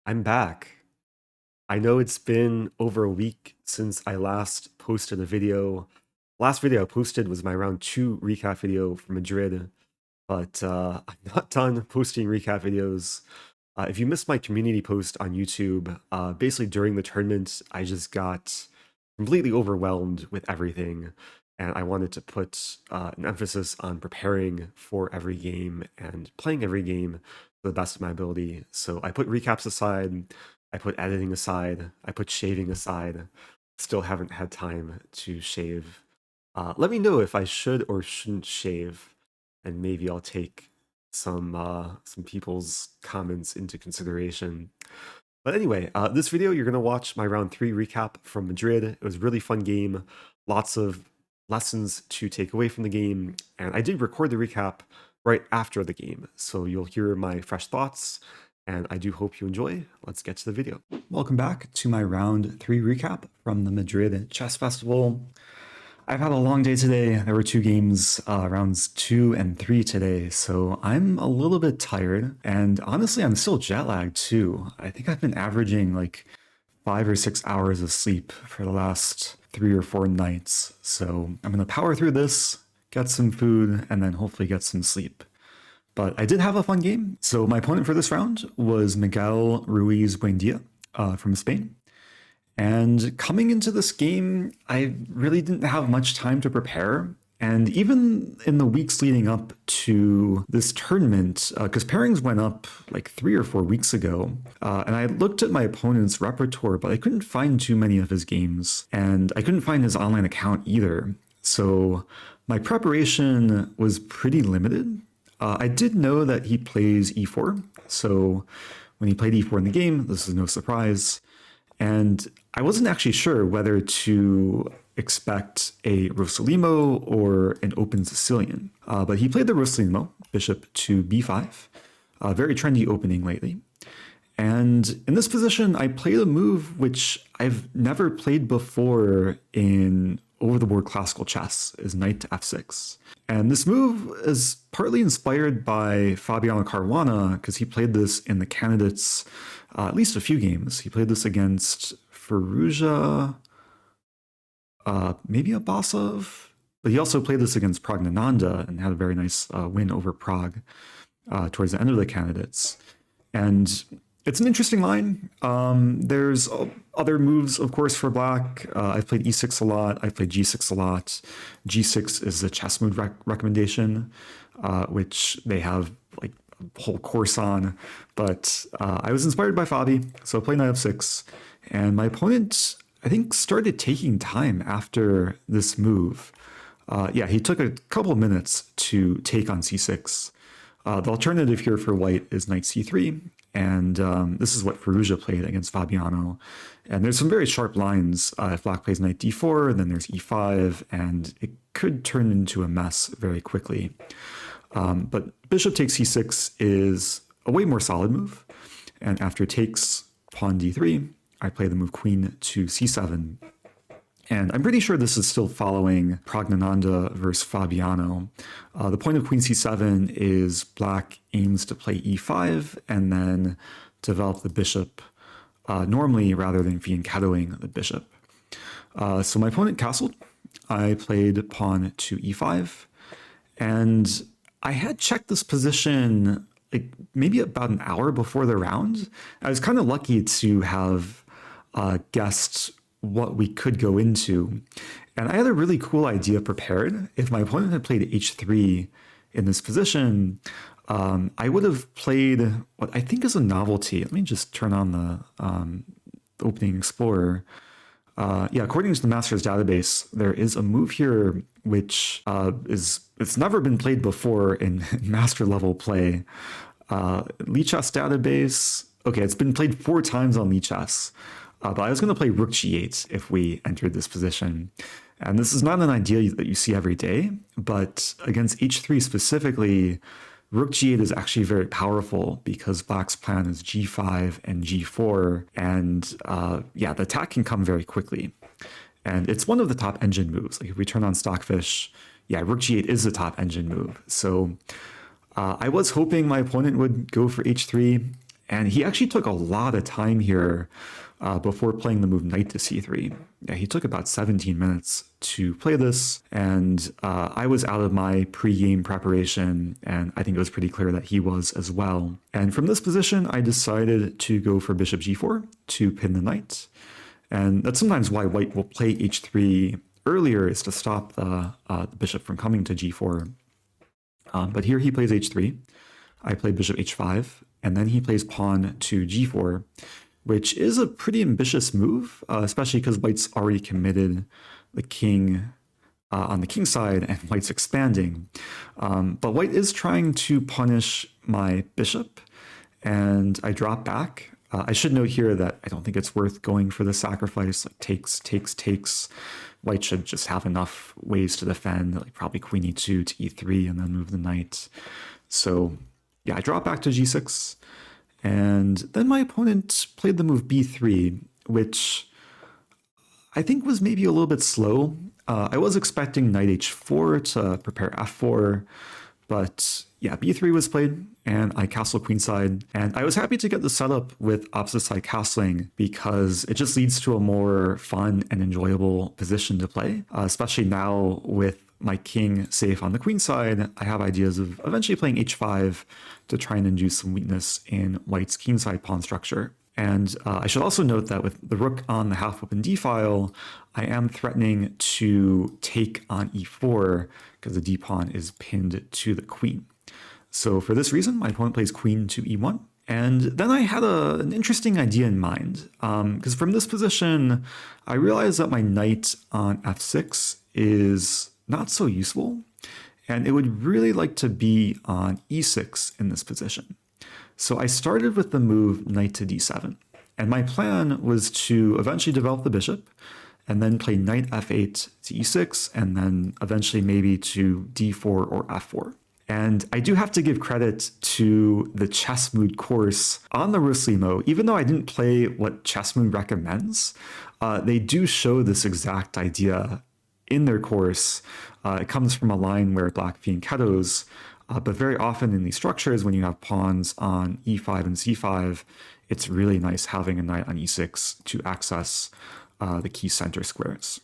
I'm back. I know it's been over a week since I last posted a video. Last video I posted was my round two recap video for Madrid, but I'm not done posting recap videos. If you missed my community post on YouTube, basically during the tournament, I just got completely overwhelmed with everything, and I wanted to put an emphasis on preparing for every game and playing every game to the best of my ability. So I put recaps aside, I put editing aside, I put shaving aside. Still haven't had time to shave. Let me know if I should or shouldn't shave, and maybe I'll take some people's comments into consideration. But anyway, this video you're gonna watch my round three recap from Madrid. It was a really fun game, lots of lessons to take away from the game, and I did record the recap right after the game, so you'll hear my fresh thoughts, and I do hope you enjoy. Let's get to the video. Welcome back to my round three recap from the Madrid Chess Festival. I've had a long day today. There were two games, rounds 2 and 3 today, so I'm a little bit tired. And honestly, I'm still jet lagged too. I think I've been averaging like 5 or 6 hours of sleep for the last 3 or 4 nights. So I'm gonna power through this, get some food, and then hopefully get some sleep. But I did have a fun game. So my opponent for this round was Miguel Ruiz Buendia from Spain. And coming into this game, I really didn't have much time to prepare. And even in the weeks leading up to this tournament, because pairings went up like 3 or 4 weeks ago, and I looked at my opponent's repertoire, but I couldn't find too many of his games, and I couldn't find his online account either. So my preparation was pretty limited. I did know that he plays e4, so when he played e4 in the game, this is no surprise. And I wasn't actually sure whether to expect a Rosolimo or an open Sicilian. But he played the Rosolimo, bishop to b5, a very trendy opening lately. And in this position, I played a move which I've never played before in over-the-board classical chess, is knight to f6. And this move is partly inspired by Fabiano Caruana, because he played this in the candidates at least a few games. He played this against Firouzja, maybe Abbasov, but he also played this against Pragnananda and had a very nice win over Prague towards the end of the candidates. And it's an interesting line. There's other moves, of course, for black. I've played e6 a lot. I've played g6 a lot. g6 is a chess move recommendation, which they have like a whole course on. But I was inspired by Fabi, so I played knight f6. And my opponent, I think, started taking time after this move. Yeah, he took a couple of minutes to take on c6. The alternative here for white is knight c3, and this is what Firouzja played against Fabiano. And there's some very sharp lines. If black plays knight d4, then there's e5, and it could turn into a mess very quickly. But bishop takes c6 is a way more solid move. And after takes pawn d3, I play the move queen to c7. And I'm pretty sure this is still following Pragnananda versus Fabiano. The point of queen c7 is black aims to play e5 and then develop the bishop normally rather than fianchettoing the bishop. So my opponent castled. I played pawn to e5. And I had checked this position like maybe about an hour before the round. I was kind of lucky to have guessed what we could go into. And I had a really cool idea prepared. If my opponent had played h3 in this position, I would have played what I think is a novelty. Let me just turn on the opening explorer. Yeah, according to the Masters database, there is a move here which it's never been played before in master level play. Lichess database, okay, it's been played 4 times on Lichess. But I was going to play rook g8 if we entered this position. And this is not an idea that you see every day, but against h3 specifically, rook g8 is actually very powerful because black's plan is g5 and g4. And yeah, the attack can come very quickly. And it's one of the top engine moves. Like if we turn on Stockfish, yeah, rook g8 is the top engine move. So I was hoping my opponent would go for h3. And he actually took a lot of time here before playing the move knight to c3. Yeah, he took about 17 minutes to play this, and I was out of my pre-game preparation, and I think it was pretty clear that he was as well. And from this position, I decided to go for bishop g4 to pin the knight. And that's sometimes why white will play h3 earlier, is to stop the bishop from coming to g4. But here he plays h3. I play bishop h5, and then he plays pawn to g4, which is a pretty ambitious move, especially because white's already committed the king on the king side, and white's expanding. But white is trying to punish my bishop, and I drop back. I should note here that I don't think it's worth going for the sacrifice. Like takes. White should just have enough ways to defend, like probably queen e2 to e3, and then move the knight. So yeah, I drop back to g6. And then my opponent played the move b3, which I think was maybe a little bit slow. I was expecting knight h4 to prepare f4, but yeah, b3 was played, and I castle queenside. And I was happy to get the setup with opposite side castling because it just leads to a more fun and enjoyable position to play, especially now with my king safe on the queen side. I have ideas of eventually playing h5 to try and induce some weakness in white's kingside pawn structure. And I should also note that with the rook on the half-open d-file, I am threatening to take on e4 because the d-pawn is pinned to the queen. So for this reason, my opponent plays queen to e1. And then I had an interesting idea in mind, because from this position, I realized that my knight on f6 is not so useful, and it would really like to be on e6 in this position. So I started with the move knight to d7, and my plan was to eventually develop the bishop, and then play knight f8 to e6, and then eventually maybe to d4 or f4. And I do have to give credit to the Chess Mood course on the Rosen, even though I didn't play what Chess Mood recommends, they do show this exact idea in their course. It comes from a line where black fianchettos, but very often in these structures, when you have pawns on e5 and c5, it's really nice having a knight on e6 to access the key center squares.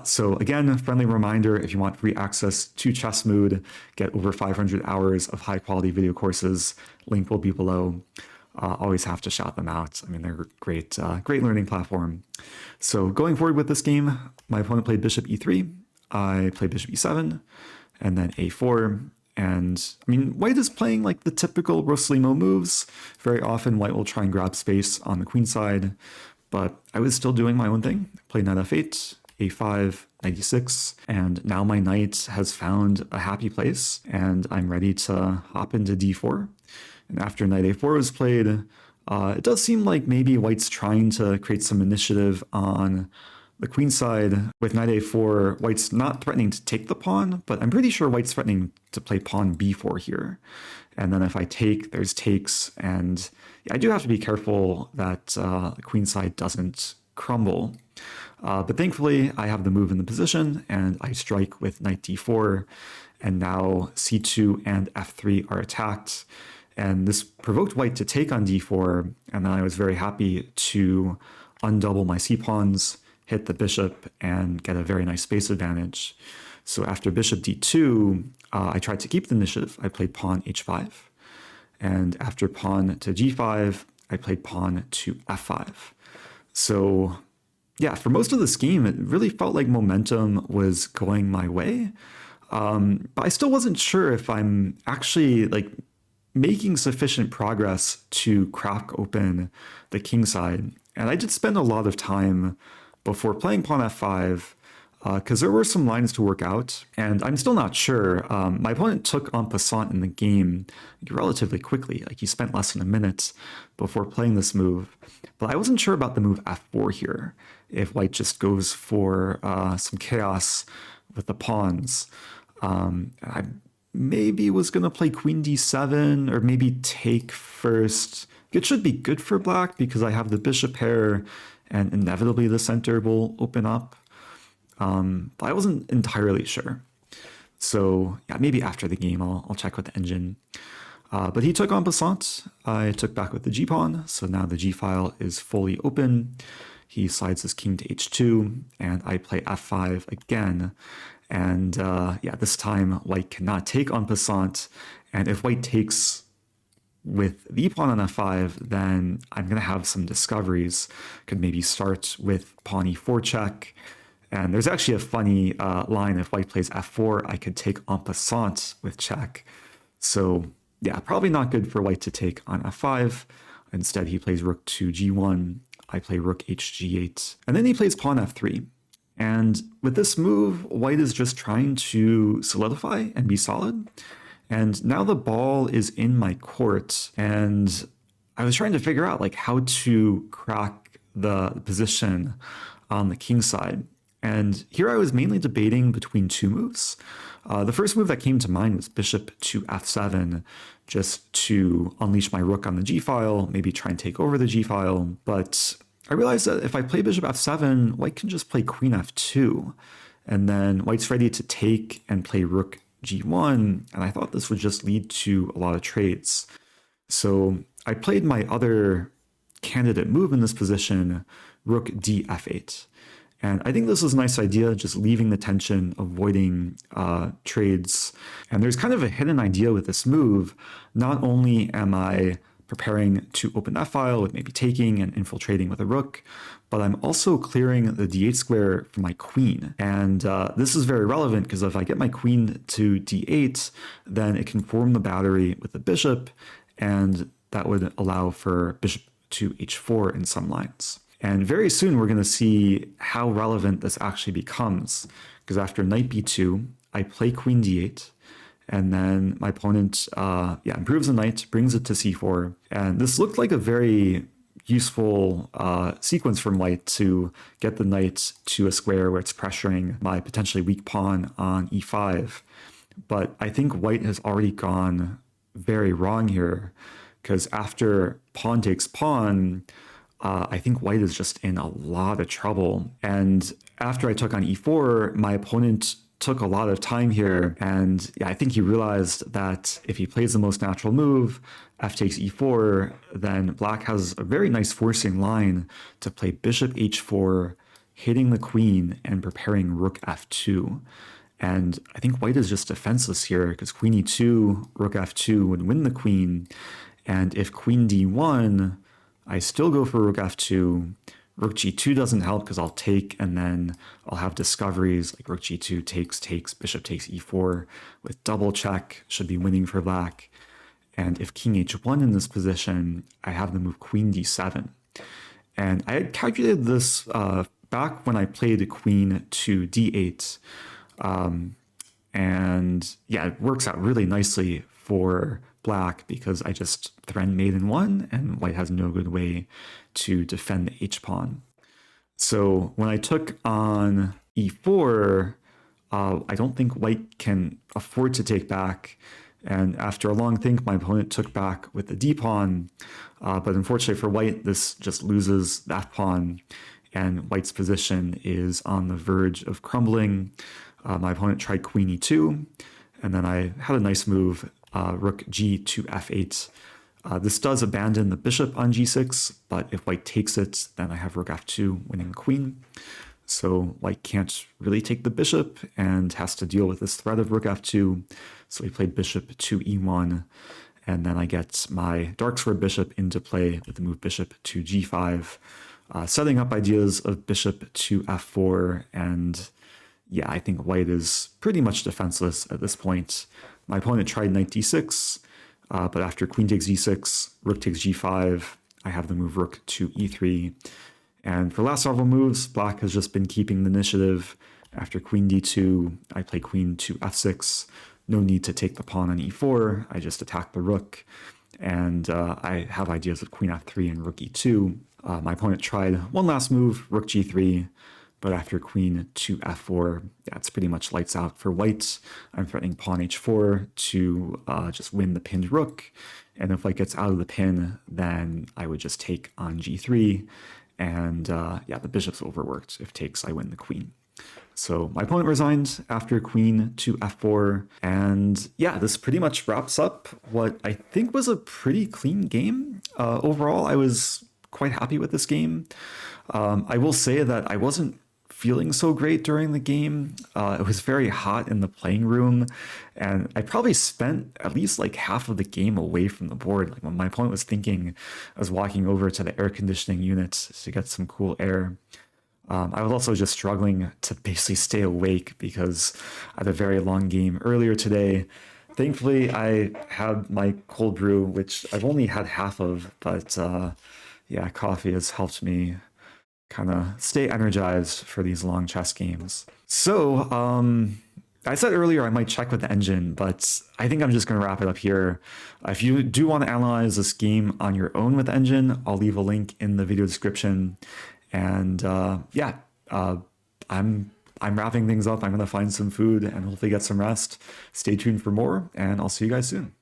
So again, friendly reminder, if you want free access to Chess Mood, get over 500 hours of high quality video courses, link will be below. Always have to shout them out. I mean, they're great, great learning platform. So going forward with this game, my opponent played bishop e3, I played bishop e7, and then a4. And I mean, white is playing like the typical Rosen moves. Very often white will try and grab space on the queen side, but I was still doing my own thing. Play knight f8, a5, knight e6, and now my knight has found a happy place, and I'm ready to hop into d4. And after knight a4 was played, it does seem like maybe white's trying to create some initiative on the queen side. With knight a4, white's not threatening to take the pawn, but I'm pretty sure white's threatening to play pawn b4 here. And then if I take, there's takes, and I do have to be careful that the queen side doesn't crumble. But thankfully, I have the move in the position, and I strike with knight d4, and now c2 and f3 are attacked. And this provoked white to take on d4, and then I was very happy to undouble my c-pawns, hit the bishop, and get a very nice space advantage. So after bishop d2, I tried to keep the initiative. I played pawn h5. And after pawn to g5, I played pawn to f5. So yeah, for most of this game, it really felt like momentum was going my way. But I still wasn't sure if I'm actually like making sufficient progress to crack open the king side. And I did spend a lot of time before playing pawn f5 because there were some lines to work out, and I'm still not sure. My opponent took en passant in the game relatively quickly. Like he spent less than a minute before playing this move. But I wasn't sure about the move f4 here, if white just goes for some chaos with the pawns. I maybe was going to play queen d7, or maybe take first. It should be good for black because I have the bishop pair, and inevitably the center will open up. But I wasn't entirely sure. So yeah, maybe after the game I'll check with the engine. But he took en passant. I took back with the g-pawn, so now the g-file is fully open. He slides his king to h2, and I play f5 again. And yeah, this time white cannot take en passant, and if white takes with the pawn on f5, then I'm going to have some discoveries. Could maybe start with pawn e4 check. And there's actually a funny line, if white plays f4, I could take en passant with check. So yeah, probably not good for white to take on f5. Instead, he plays rook to g1. I play rook hg8. And then he plays pawn f3. And with this move, white is just trying to solidify and be solid. And now the ball is in my court, and I was trying to figure out like how to crack the position on the king side. And here I was mainly debating between two moves. The first move that came to mind was bishop to f7, just to unleash my rook on the g-file, maybe try and take over the g-file. But I realized that if I play bishop f7, white can just play queen f2. And then white's ready to take and play rook g1, and I thought this would just lead to a lot of trades. So I played my other candidate move in this position, rook d f8. And I think this is a nice idea, just leaving the tension, avoiding trades. And there's kind of a hidden idea with this move. Not only am I preparing to open that file with maybe taking and infiltrating with a rook, but I'm also clearing the d8 square for my queen. And this is very relevant because if I get my queen to d8, then it can form the battery with the bishop, and that would allow for bishop to h4 in some lines. And very soon we're going to see how relevant this actually becomes, because after knight b2, I play queen d8, and then my opponent improves the knight, brings it to c4, and this looked like a very useful sequence from white to get the knight to a square where it's pressuring my potentially weak pawn on e5. But I think white has already gone very wrong here, because after pawn takes pawn, I think white is just in a lot of trouble. And after I took on e4, my opponent took a lot of time here, and I think he realized that if he plays the most natural move, f takes e4, then black has a very nice forcing line to play bishop h4, hitting the queen and preparing rook f2. And I think white is just defenseless here, because queen e2, rook f2 would win the queen, and if queen d1, I still go for rook f2. Rook g2 doesn't help because I'll take, and then I'll have discoveries like rook g2 takes, bishop takes e4 with double check, should be winning for black. And if king h1 in this position, I have the move queen d7. And I had calculated this back when I played queen to d8. And yeah, it works out really nicely for black because I just threaten mate in one, and white has no good way to defend the h-pawn. So when I took on e4, I don't think white can afford to take back. And after a long think, my opponent took back with the d-pawn. But unfortunately for white, this just loses that pawn, and white's position is on the verge of crumbling. My opponent tried queen e2, and then I had a nice move, rook g to f8. This does abandon the bishop on g6, but if white takes it, then I have rook f2 winning the queen. So white can't really take the bishop and has to deal with this threat of rook f2. So he played bishop to e1, and then I get my dark square bishop into play with the move bishop to g5, setting up ideas of bishop to f4. And yeah, I think white is pretty much defenseless at this point. My opponent tried knight d6, but after queen takes e6, rook takes g5, I have the move rook to e3. And for the last several moves, black has just been keeping the initiative. After queen d2, I play queen to f6. No need to take the pawn on e4. I just attack the rook. And I have ideas of queen f3 and rook e2. My opponent tried one last move, rook g3. But after queen to f4, that's pretty much lights out for white. I'm threatening pawn h4 to just win the pinned rook. And if white gets out of the pin, then I would just take on g3. And yeah, the bishop's overworked. If takes, I win the queen. So my opponent resigned after queen to f4. And yeah, this pretty much wraps up what I think was a pretty clean game. Overall, I was quite happy with this game. I will say that I wasn't feeling so great during the game. It was very hot in the playing room, and I probably spent at least like half of the game away from the board. Like when my opponent was thinking, I was walking over to the air conditioning unit to get some cool air. I was also just struggling to basically stay awake because I had a very long game earlier today. Thankfully, I had my cold brew, which I've only had half of, but yeah, coffee has helped me kind of stay energized for these long chess games. So, I said earlier I might check with the engine, but I think I'm just going to wrap it up here. If you do want to analyze this game on your own with engine, I'll leave a link in the video description. And yeah, I'm wrapping things up. I'm going to find some food and hopefully get some rest. Stay tuned for more, and I'll see you guys soon.